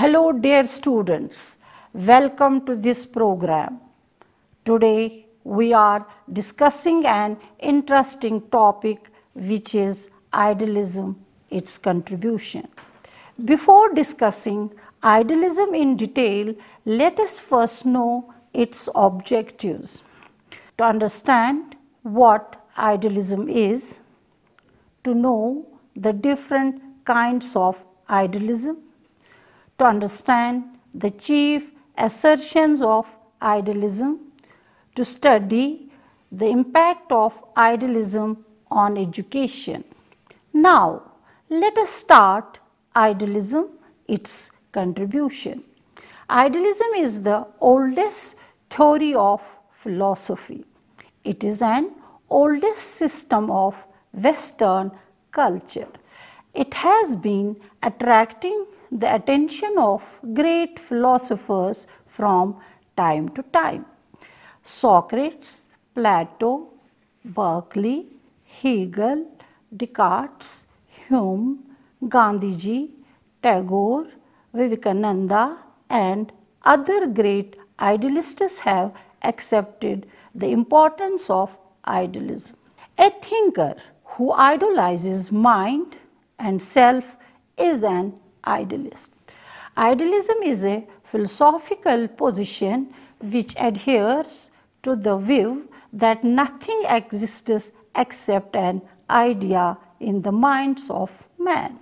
Hello dear students, welcome to this program. Today we are discussing an interesting topic which is idealism, its contribution. Before discussing idealism in detail, let us first know its objectives. To understand what idealism is, to know the different kinds of idealism, to understand the chief assertions of idealism, to study the impact of idealism on education. Now, let us start idealism, its contribution. Idealism is the oldest theory of philosophy. It is an oldest system of Western culture. It has been attracting the attention of great philosophers from time to time. Socrates, Plato, Berkeley, Hegel, Descartes, Hume, Gandhiji, Tagore, Vivekananda and other great idealists have accepted the importance of idealism. A thinker who idolizes mind and self is an idealist. Idealism is a philosophical position which adheres to the view that nothing exists except an idea in the minds of man.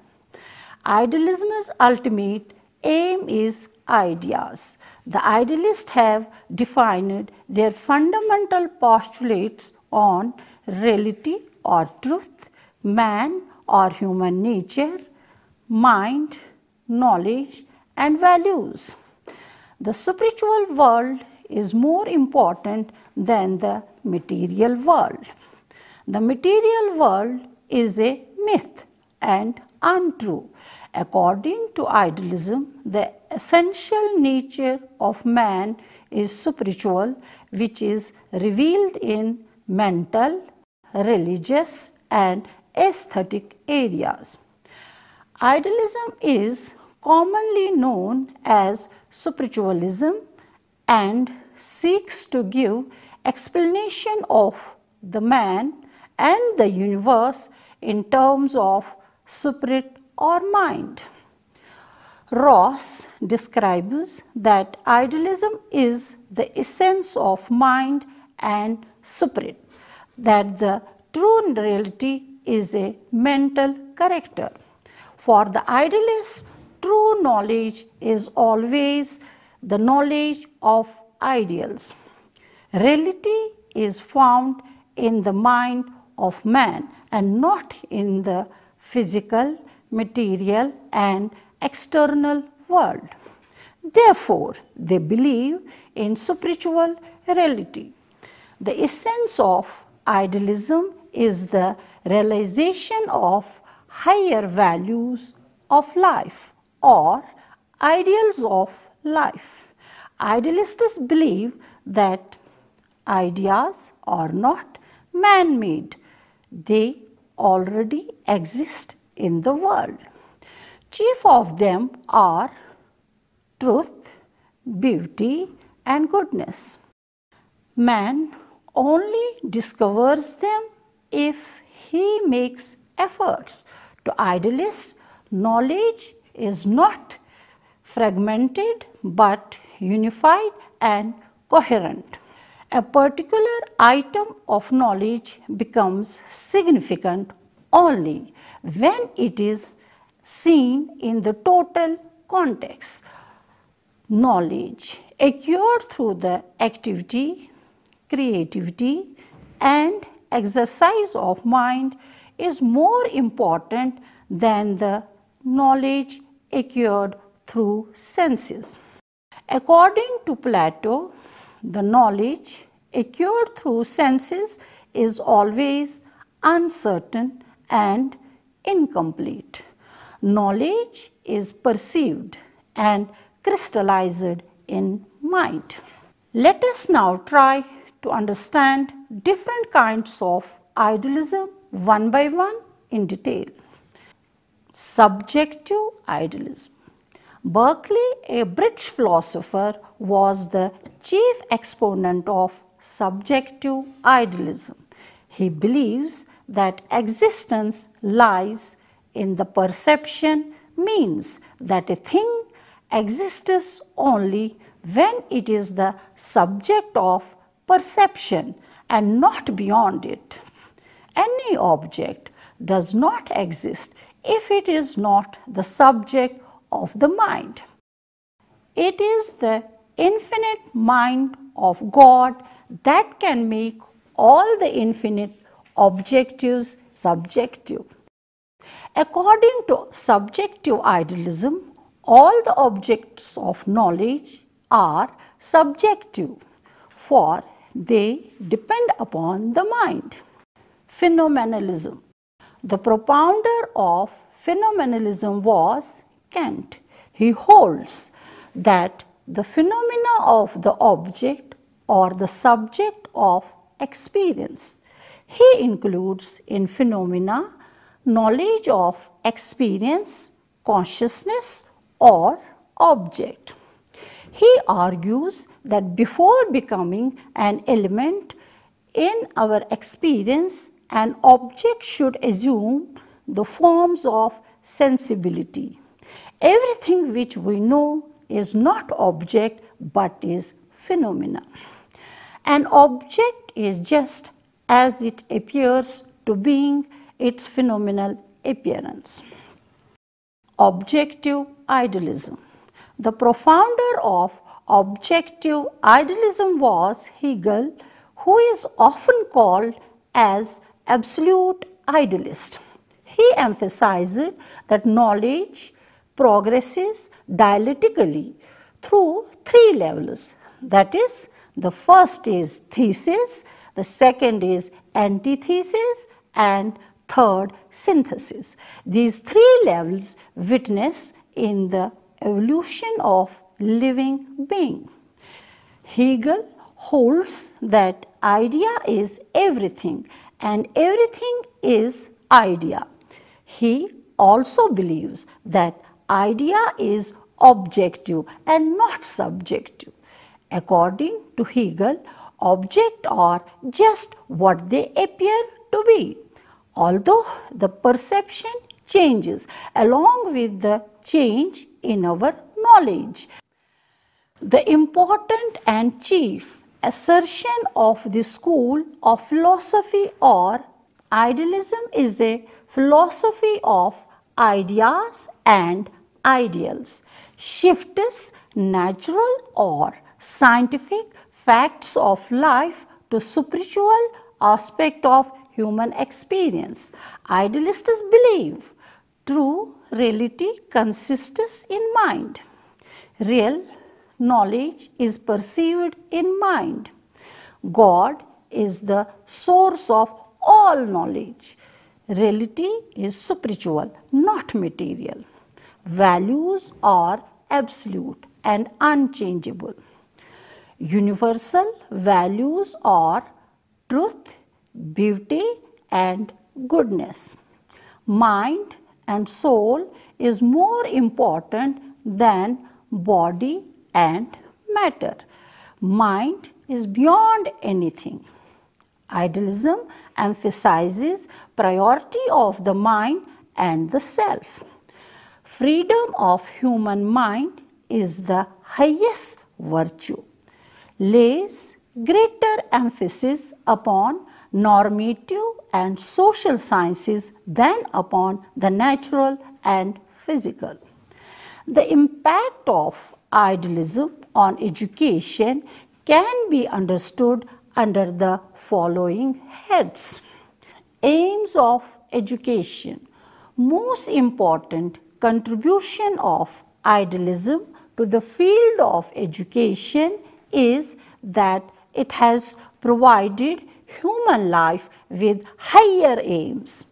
Idealism's ultimate aim is ideas. The idealists have defined their fundamental postulates on reality or truth, man or human nature, mind, knowledge and values. The spiritual world is more important than the material world. The material world is a myth and untrue. According to idealism, the essential nature of man is spiritual, which is revealed in mental, religious and aesthetic areas. Idealism is commonly known as spiritualism and seeks to give explanation of the man and the universe in terms of spirit or mind. Ross describes that idealism is the essence of mind and spirit, that the true reality is a mental character. For the idealist, true knowledge is always the knowledge of ideals. Reality is found in the mind of man and not in the physical, material and external world. Therefore, they believe in spiritual reality. The essence of idealism is the realization of higher values of life or ideals of life. Idealists believe that ideas are not man-made. They already exist in the world. Chief of them are truth, beauty and goodness. Man only discovers them if he makes efforts. To idealists, knowledge is not fragmented but unified and coherent. A particular item of knowledge becomes significant only when it is seen in the total context. Knowledge acquired through the activity, creativity and exercise of mind is more important than the knowledge acquired through senses. According to Plato, the knowledge acquired through senses is always uncertain and incomplete. Knowledge is perceived and crystallized in mind. Let us now try to understand different kinds of idealism one by one in detail. Subjective idealism. Berkeley, a British philosopher, was the chief exponent of subjective idealism. He believes that existence lies in the perception, means that a thing exists only when it is the subject of perception and not beyond it. Any object does not exist if it is not the subject of the mind. It is the infinite mind of God that can make all the infinite objectives subjective. According to subjective idealism, all the objects of knowledge are subjective, for they depend upon the mind. Phenomenalism. The propounder of phenomenalism was Kant. He holds that the phenomena of the object or the subject of experience. He includes in phenomena knowledge of experience, consciousness, or object. He argues that before becoming an element in our experience, an object should assume the forms of sensibility. Everything which we know is not object but is phenomena. An object is just as it appears to being its phenomenal appearance. Objective idealism. The profounder of objective idealism was Hegel, who is often called as absolute idealist. He emphasized that knowledge progresses dialectically through three levels. That is, the first is thesis, the second is antithesis, and third synthesis. These three levels witness in the evolution of living being. Hegel holds that idea is everything and everything is idea. He also believes that idea is objective and not subjective. According to Hegel, objects are just what they appear to be, although the perception changes along with the change in our knowledge. The important and chief assertion of the school of philosophy or idealism is a philosophy of ideas and ideals. Shifts natural or scientific facts of life to spiritual aspect of human experience. Idealists believe true reality consists in mind. Real knowledge is perceived in mind. God is the source of all knowledge. Reality is spiritual, not material. Values are absolute and unchangeable. Universal values are truth, beauty, and goodness. Mind and soul is more important than body and matter. Mind is beyond anything. Idealism emphasizes priority of the mind and the self. Freedom of human mind is the highest virtue. Lays greater emphasis upon normative and social sciences than upon the natural and physical. The impact of idealism on education can be understood under the following heads. Aims of education. Most important contribution of idealism to the field of education is that it has provided human life with higher aims.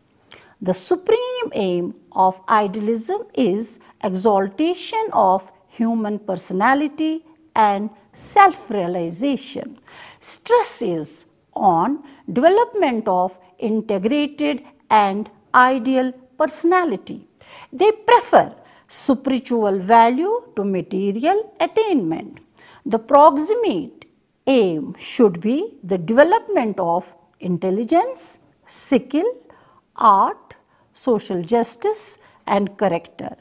The supreme aim of idealism is exaltation of human personality and self-realization. Stress is on development of integrated and ideal personality. They prefer spiritual value to material attainment. The proximate aim should be the development of intelligence, skill, art, social justice and character.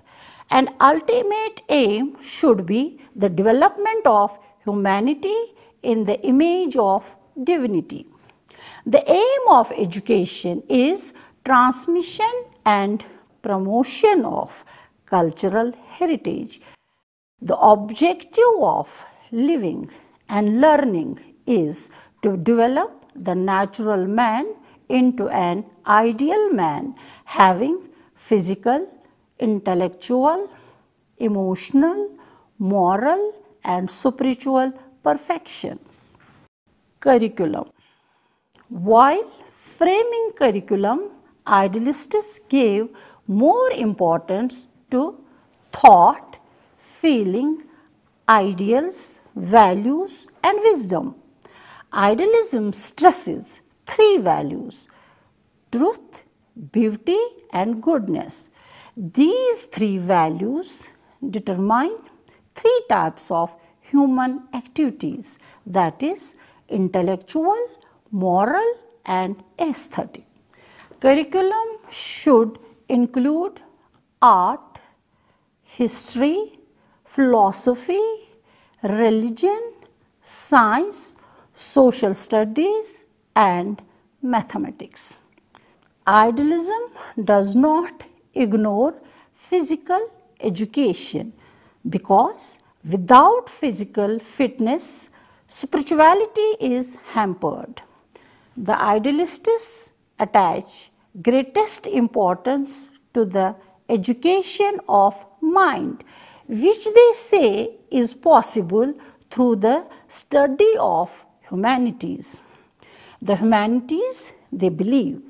And ultimate aim should be the development of humanity in the image of divinity. The aim of education is transmission and promotion of cultural heritage. The objective of living and learning is to develop the natural man into an ideal man having physical, intellectual, emotional, moral and spiritual perfection. Curriculum. While framing curriculum, idealists gave more importance to thought, feeling, ideals, values and wisdom. Idealism stresses three values: truth, beauty and goodness. These three values determine three types of human activities, that is intellectual, moral and aesthetic. Curriculum should include art, history, philosophy, religion, science, social studies and mathematics. Idealism does not ignore physical education because without physical fitness, spirituality is hampered. The idealists attach greatest importance to the education of mind, which they say is possible through the study of humanities. The humanities, they believe,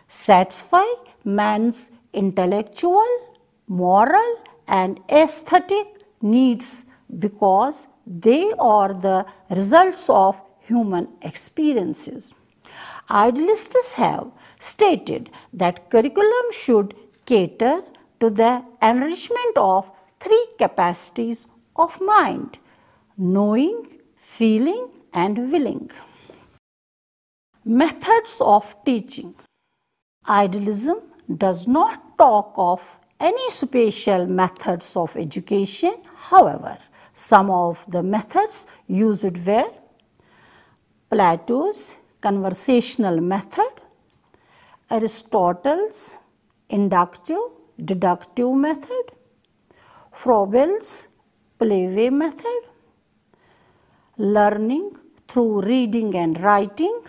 satisfy man's intellectual, moral and aesthetic needs because they are the results of human experiences. Idealists have stated that curriculum should cater to the enrichment of three capacities of mind: knowing, feeling and willing. Methods of teaching. Idealism does not talk of any special methods of education. However, some of the methods used were Plato's conversational method, Aristotle's inductive deductive method, Froebel's playway method, learning through reading and writing,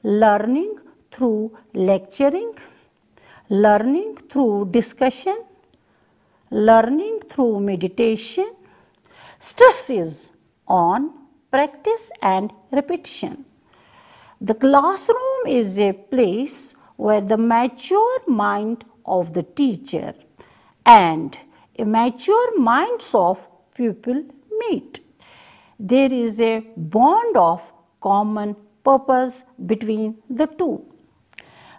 learning through lecturing, learning through discussion, learning through meditation. Stress is on practice and repetition. The classroom is a place where the mature mind of the teacher and immature minds of pupil meet. There is a bond of common purpose between the two.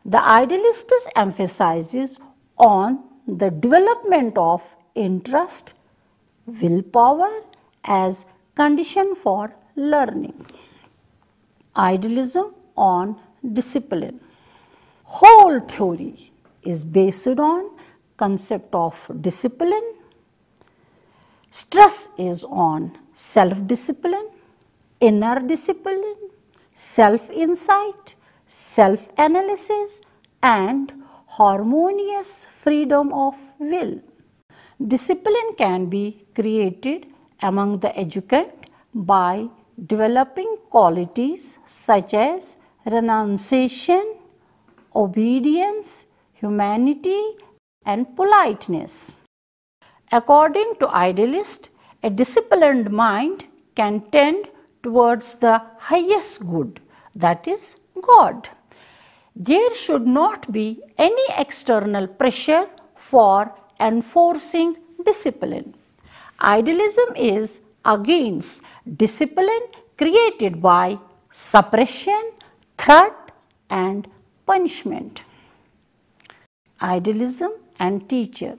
The idealist emphasizes on the development of interest, willpower as condition for learning. Idealism on discipline. Whole theory is based on concept of discipline. Stress is on self-discipline, inner discipline, self-insight, self-analysis and harmonious freedom of will. Discipline can be created among the educand by developing qualities such as renunciation, obedience, humanity and politeness. According to idealists, a disciplined mind can tend towards the highest good, that is God. There should not be any external pressure for enforcing discipline. Idealism is against discipline created by suppression, threat and punishment. Idealism and teacher.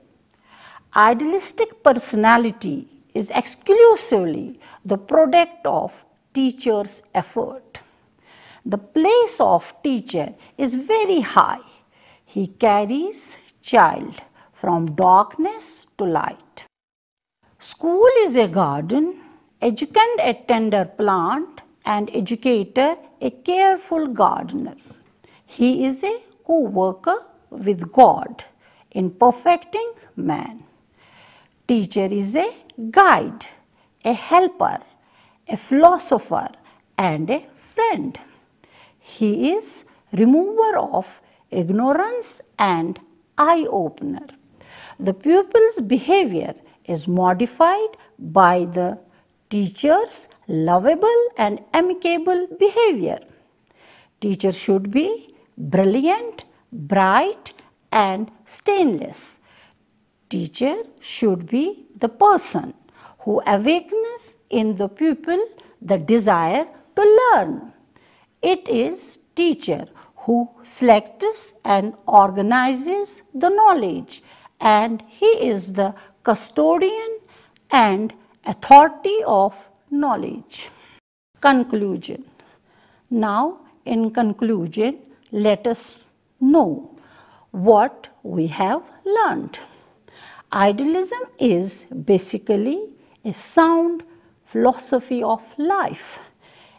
Idealistic personality is exclusively the product of teacher's effort. The place of teacher is very high. He carries child from darkness to light. School is a garden, educand a tender plant, and educator a careful gardener. He is a co-worker with God in perfecting man. Teacher is a guide, a helper, a philosopher, and a friend. He is remover of ignorance and eye-opener. The pupil's behavior is modified by the teacher's lovable and amicable behavior. Teacher should be brilliant, bright, and stainless. Teacher should be the person who awakens in the pupil the desire to learn. It is teacher who selects and organizes the knowledge, and he is the custodian and authority of knowledge. Conclusion. Now, in conclusion, let us know what we have learned. Idealism is basically a sound philosophy of life.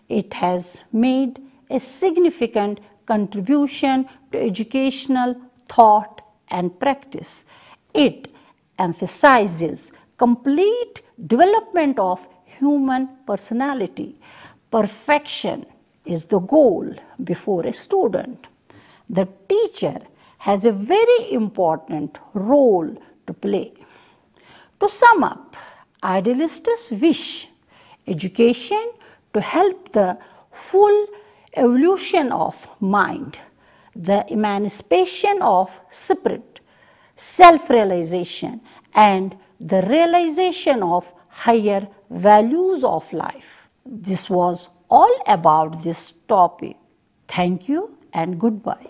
It has made a significant contribution to educational thought and practice. It emphasizes complete development of human personality. Perfection is the goal before a student. The teacher has a very important role to play. To sum up, idealists wish education to help the full evolution of mind, the emancipation of spirit, self-realization, and the realization of higher values of life. This was all about this topic. Thank you and goodbye.